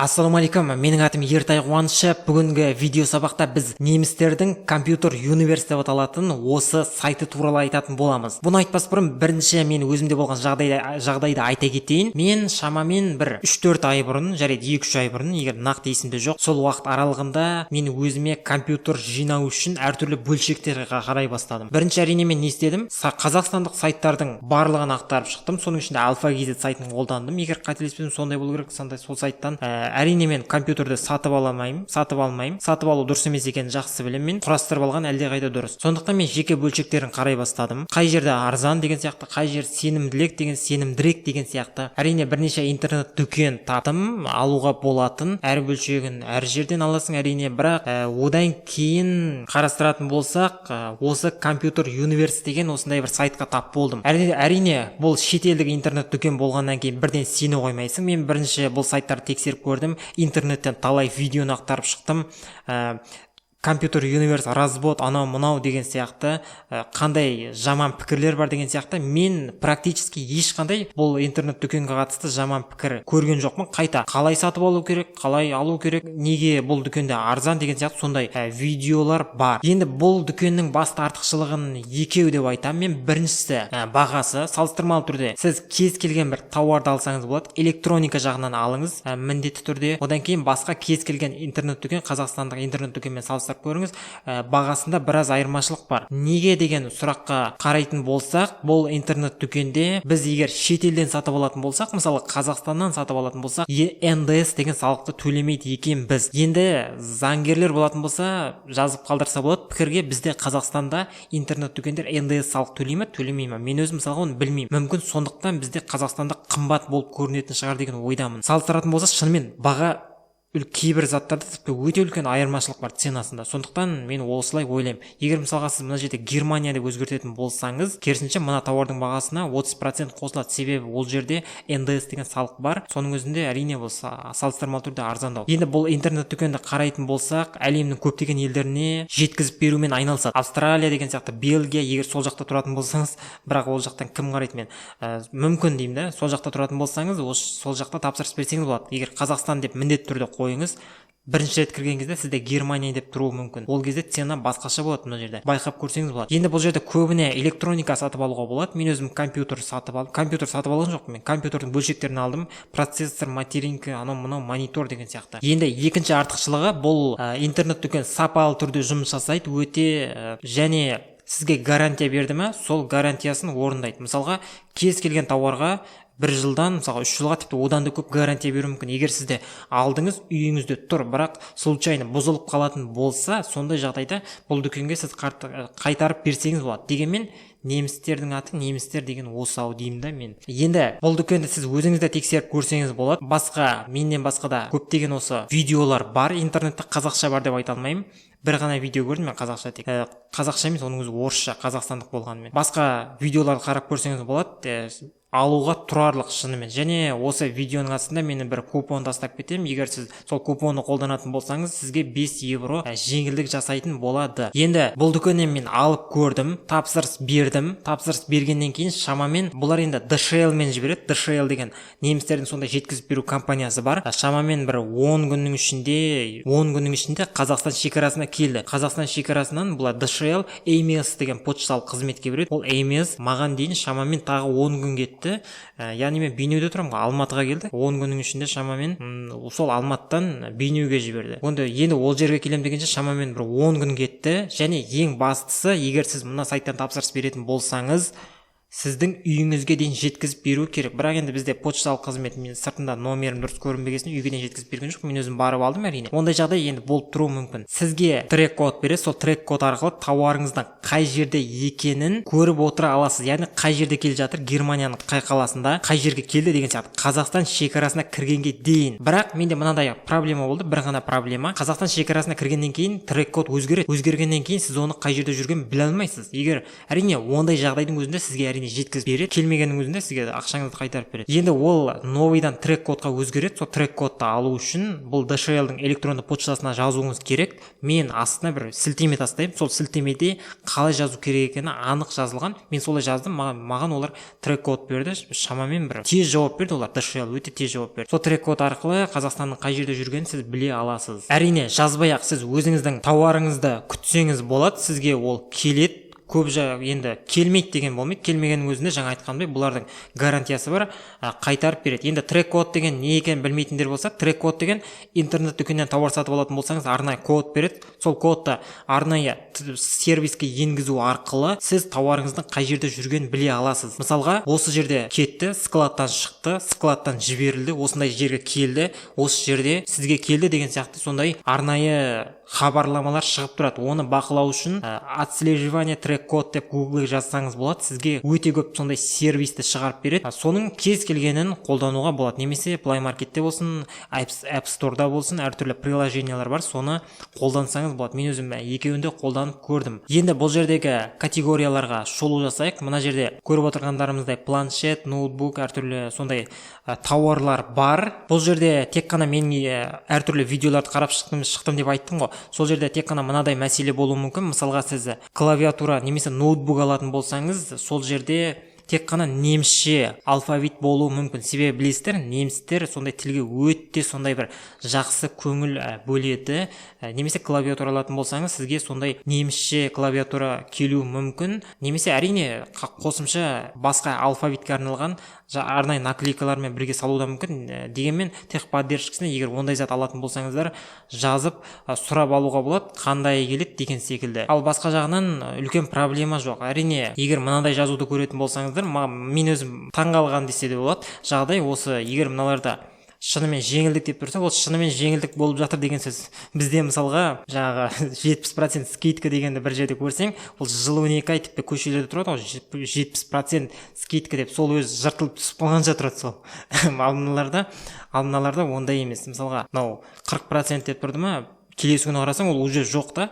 Ассалаумағалейкум, менің атым Ертай Қуанышы. Бүгінгі видео сабақта біз немістердің Computeruniverse деп аталатын осы сайты туралы айтатын боламыз. Бұны айтпас бұрын бірінші мен өзімде болған жағдайды айта кетейін. Мен шамамен бір 3-4 ай бұрын, жарайды 2-3 ай бұрын, егер нақты есімде жоқ, сол уақыт аралығында мен өзіме компьютер жинау үшін әртүрлі бөлшектерге қарай бастадым. Бірінші әрине мен не істедім? Қазақстандық сайттардың барлығын ақтарып шықтым. Соның ішінде Альфа-Гизет сайтын қолдандым. Егер қателеспесем сондай болу керек, сондай сол сайттан әрине мен компьютерді сатып алмаймын. Сатып алу дұрыс емес екенін жақсы білемін. Мен құрастырып алған әлдеқайда дұрыс. Сондықтан мен жеке бөлшектерін қарай бастадым. Қай жерде арзан деген сияқты, қай жер сенімділік деген, сенімдірек деген сияқты. Әрине бірнеше интернет-дүкен таптым, алуға болатын. Әр бөлшегін әр жерден аласың әрине, бірақ одан кейін қарастыратын болсақ, осы Computeruniverse деген осындай бір сайтқа тап болдым. Әрине бұл шетелдік интернет-дүкен болғаннан кейін бірден сене қоймайсың. Мен бірінші бұл сайттарды тексеріп көрдім, интернеттен талай видеоны ақтарып шықтым. Computeruniverse развод, анау мынау деген сияқты, қандай жаман пікірлер бар деген сияқты. Мен практически ешқандай бұл интернет дүкенге қатысты жаман пікір көрген жоқпын. Қайта қалай сатып алу керек, қалай алу керек, неге бұл дүкенде арзан деген сияқты сондай видеолар бар. Енді бұл дүкеннің басты артықшылығын екеу деп айтамын. Мен біріншісі бағасы. Салыстырмалы түрде сіз кез келген бір тауарды алсаңыз болады, электроника жағынан алыңыз міндетті түрде. Одан кейін басқа кез келген интернет дүкен, қазақстандық интернет дүкенмен салыстырып көріңіз, бағасында біраз айырмашылық бар. Неге деген сұраққа қарайтын болсақ, бұл интернет дүкенде біз егер шетелден сатып алатын болсақ, мысалы Қазақстаннан сатып алатын болсақ, НДС деген салықты төлемейді екен біз. Енді заңгерлер болатын болса, жазып қалдырса болады пікірге, бізде Қазақстанда интернет дүкендер НДС салық төлейді ме, төлемей ме? Мен өзім мысалға оны білмеймін. Мүмкін сондықтан бізде Қазақстанда қымбат болып көрінетін шығар деген ойдамын. Салыстыратын болса, шынымен баға кейбір заттарда өте үлкен айырмашылық бар ценасында. Сондықтан мен осылай ойлаймын. Егер мысалға сіз мына жерде Германия деп өзгертетін болсаңыз, керісінше мына тауардың бағасына 30% қосылады. Себебі ол жерде НДС деген салық бар. Соның өзінде әрине бұл салыстырмалы түрде арзандау. Енді бұл интернет дүкенді қарайтын болсақ, әлемнің көптеген елдеріне жеткізіп берумен айналысады. Австралия деген сияқты, Бельгия, егер сол жақта тұратын болсаңыз, бірақ ол жақтан кім қарайды мен? Мүмкін деймін да, сол жақта тұратын болсаңыз, сол жақта тапсырыс берсеңіз болады. Егер Қазақстан деп міндетті түрде қойыңыз, бірінші рет кірген кезде сізде Германия деп тұруы мүмкін. Ол кезде цена басқаша болады мына жерде. Байқап көрсеңіз болады. Енді бұл жерде көбіне электроника сатып алуға болады. Мен өзім компьютер сатып алдым. Компьютер сатып алған жоқпын. Мен компьютердің бөлшектерін алдым. Процессор, материнка, анау мынау монитор деген сияқты. Енді екінші артықшылығы, бұл интернет дүкен сапалы түрде жұмыс жасайды, өте және сізге гарантия берді ме, сол гарантиясын орындайды. Мысалға, кез келген тауарға 1 жылдан, мысалға 3 жылға, тіпті одан да көп гарантия беру мүмкін. Егер сізде алдыңыз үйіңізде тұр, бірақ случайно бұзылып қалатын болса, сондай жағдайда бұл дүкенге сіз қайтарып берсеңіз болады. Дегенмен немістердің аты немістер деген осау деймін да мен. Енді бұл дүкенді сіз өзіңізде тексеріп көрсеңіз болады. Менен басқа да көптеген осы видеолар бар. Интернетте қазақша бар деп айта алмаймын. Бір ғана видео көрдім мен қазақша, тек қазақша емес, оның өзі орысша, қазақстандық болғанымен. Басқа видеоларды қарап көрсеңіз болады. Алуға тұрарлық шынымен. Және осы видеоның астында мені бір купон тастап кетемін. Егер сіз сол купонды қолданатын болсаңыз, сізге 5 евро жеңілдік жасайтын болады. Енді бұл дүкеннен мен алып көрдім, тапсырыс бердім. Тапсырыс бергеннен кейін шамамен бұлар енді DHL мен жібереді. DHL деген немістердің сондай жеткізіп беру компаниясы бар. Шамамен бір 10 күннің ішінде Қазақстан шекарасына келді. Қазақстан шекарасынан бұлар DHL AMS деген почталық қызметке береді. Ол AMS маған дейін шамамен тағы 10 күн кетті. Яғни мен Бейнеуде тұрамын, Алматыға келді. 10 күннің ішінде шамамен сол Алматыдан Бейнеуге жіберді. Енді ол жерге келем дегенше шамамен бір 10 күн кетті. Және ең бастысы, егер сіз мына сайттан тапсырыс беретін болсаңыз, сіздің үйіңізге дейін жеткізіп беру керек. Бірақ енді бізде почталық қызмет, мен сыртында номерім дұрыс көрінбегесін үйге дейін жеткізіп берген жоқ. Мен өзім барып алдым әрине. Ондай жағдай енді болып тұруы мүмкін. Сізге Treecko береді. Сол Treecko арқылы тауарыңыздың қай жерде екенін көріп отыра аласыз. Яғни қай жерде келе жатыр, Германияның қай қаласында, қай жерге келді деген сияқты. Қазақстан шекарасына кіргенге дейін. Бірақ менде мынандай проблема болды, бір ғана проблема. Қазақстан шекарасына кіргеннен кейін Treecko өзгереді. Өзгергеннен кейін сіз оны қай жерде жүргенін біле алмайсыз. Егер әрине ондай жағдайдың өзінде сізге әрине дейін жеткізіп береді, келмегеннің өзінде сізге ақшаңызды қайтарып береді. Енді ол новыйдан Treecko-ға өзгереді. Сол Treecko-ды алу үшін бұл DHL-дің электронды почтасына жазуыңыз керек. Мен астына бір сілтеме тастаймын. Сол сілтемеде қалай жазу керек екені анық жазылған. Мен солай жаздым. Маған олар Treecko-ды берді. Шамамен бір тез жауап берді олар. DHL өте тез жауап берді. Сол Treecko арқылы Қазақстанның қай жерде жүргенін сіз біле аласыз. Әрине, жазбай-ақ сіз өзіңіздің тауарыңызды күтсеңіз болады, сізге ол келеді. Көп енді келмейді деген болмайды. Келмегеннің өзінде жаңа айтқандай бұлардың гарантиясы бар, қайтарып береді. Енді Treecko деген не екенін білмейтіндер болса, Treecko деген интернет-дүкеннен тауар сатып алатын болсаңыз, арнайы код береді. Сол кодты арнайы сервиске енгізу арқылы сіз тауарыңыздың қай жерде жүргенін біле аласыз. Мысалға, осы жерде кетті, складтан шықты, складтан жіберілді, осындай жерге келді, осы жерде сізге келді деген сияқты сондай арнайы хабарламалар шығып тұрады. Оны бақылау үшін отслеживание Treecko деп Google жазсаңыз болады, сізге өте көп сондай сервисті шығарып береді. Соның кез келгенін қолдануға болады. Немесе Play Marketте болсын, App Store'да болсын, әртүрлі приложениялар бар, соны қолдансаңыз болады. Мен өзім екеуінде қолданып көрдім. Енді бұл жердегі категорияларға шолу жасайық. Мына жерде көріп отырғандарымыздай планшет, ноутбук, әртүрлі сондай тауарлар бар. Бұл жерде тек қана мен әртүрлі видеоларды қарап шықтым деп айттым ғой. Сол жерде тек қана мынадай мәселе болуы мүмкін. Мысалға сіз клавиатура немесе ноутбук алатын болсаңыз, сол жерде тек қана немісше алфавит болуы мүмкін. Себебі білесіздер, немістер сондай тілге өте сондай бір жақсы көңіл бөледі. Немесе клавиатура алатын болсаңыз, сізге сондай немісше клавиатура келуі мүмкін. Немесе әрине қосымша басқа алфавитке арналған арнайы наклейкалармен бірге салу да мүмкін. Дегенмен техподдержкасына егер ондай зат алатын болсаңыздар, жазып сұрап алуға болады, қандай келеді деген секілді. Ал басқа жағынан үлкен проблема жоқ. Әрине, егер мынадай жазуды көретін болсаңыздар, мен өзім таңғалған десе де болады. Жағдай осы, егер мыналарда шынымен жеңілдік деп тұрса, ол шынымен жеңілдік болып жатыр деген сөз. Бізде мысалға жаңағы 70% скидка дегенді бір жерде көрсең, ол жыл 12 ай тіпті көшелерде тұрады, 70% скидка деп, сол өзі жыртылып түсіп қалғанша тұрады сол. Ал мыналарда ондай емес. Мысалға, 40% деп тұрды ма, келесі күні қарасаң ол уже жоқ та,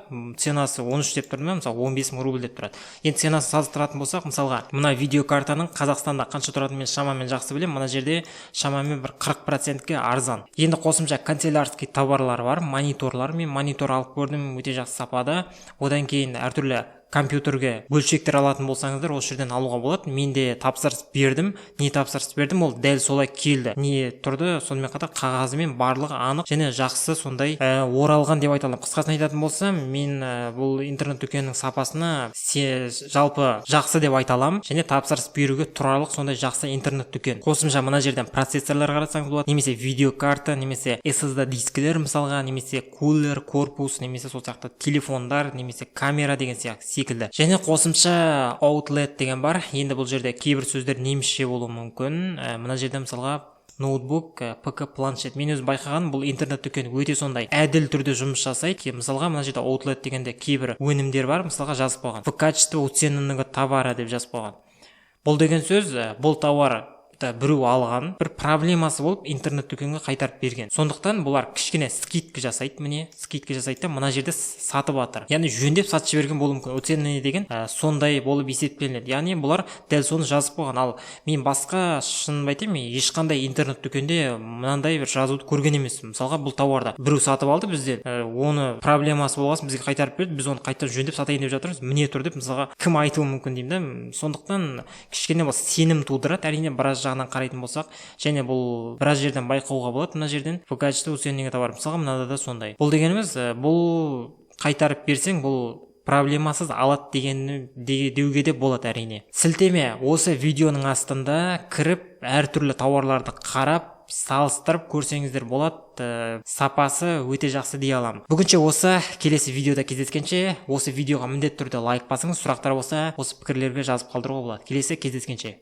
ценасы 13 деп тұрды ма, мысалы 15 мың рубль деп тұрады. Енді ценасын салыстыратын болсақ, мысалға мына видеокартаның Қазақстанда қанша тұратынын мен шамамен жақсы білемін. Мына жерде шамамен бір 40%-ке арзан. Енді қосымша канцелярский товарлар бар, мониторлар. Мен монитор алып көрдім, өте жақсы сапада. Одан кейін әртүрлі компьютерге бөлшектер алатын болсаңыздар, осы жерден алуға болады. Мен де тапсырыс бердім. Не тапсырыс бердім, ол дәл солай келді. Не тұрды, сонымен қатар қағазымен барлығы анық және жақсы сондай оралған деп айта аламын. Қысқасын айтатын болсам, мен бұл интернет-дүкенінің сапасына жалпы жақсы деп айта аламын. Және тапсырыс беруге тұрарлық сондай жақсы интернет-дүкен. Қосымша мына жерден процессорлар қарасаңыз болады, немесе видеокарта, немесе SSD дискілер мысалға, немесе кулер, корпус, немесе сол сияқты телефондар, немесе камера деген сияқты. Және қосымша outlet деген бар. Енді бұл жерде кейбір сөздер немісше болуы мүмкін. Мына жерде мысалға ноутбук, ПК, планшет. Мен өзім байқаған, бұл интернет-дүкен өте сондай әділ түрде жұмыс жасайды. Мысалға мына жерде outlet дегенде кейбір өнімдер бар, мысалға жазып қойған. В качестве уцененного товара деп жазып қойған. Бұл деген сөз, бұл товар біреу алған, бір проблемасы болып интернет-дүкенге қайтарып берген. Сондықтан бұлар кішкене скидка жасайды, скидка жасайды да мына жерде сатып жатыр. Яғни жөндеп сатып жіберген болуы мүмкін. Уцененный деген сондай болып есептелінеді. Яғни бұлар дәл соны жазып қойған. Ал мен басқа шынын айтайын, ешқандай интернет-дүкенде мынандай бір жазуды көрген емеспін. Мысалға бұл тауарды біреу сатып алды бізден, оны проблемасы болғасын бізге қайтарып берді, біз оны қайтадан жөндеп сатайын деп жатырмыз. Міне тұр деп мысалға кім айтуы мүмкін деймін да. Сондықтан кішкене бұл сенім тудырады. Әрине біраз жағынан қарайтын болсақ, және бұл біраз жерден байқауға болады. Мына жерден в качестве уцененного товара. Мысалға мынада да сондай. Бұл дегеніміз, бұл қайтарып берсең, бұл проблемасыз алады деуге де болады әрине. Сілтеме осы видеоның астында кіріп, әртүрлі тауарларды қарап, салыстырып көрсеңіздер болады. Сапасы өте жақсы дей аламын. Бүгінше осы, келесі видеода кездескенше, осы видеоға міндетті түрде лайк басыңыз, сұрақтар болса, осы пікірлерге жазып қалдыруға болады. Келесі кездескенше.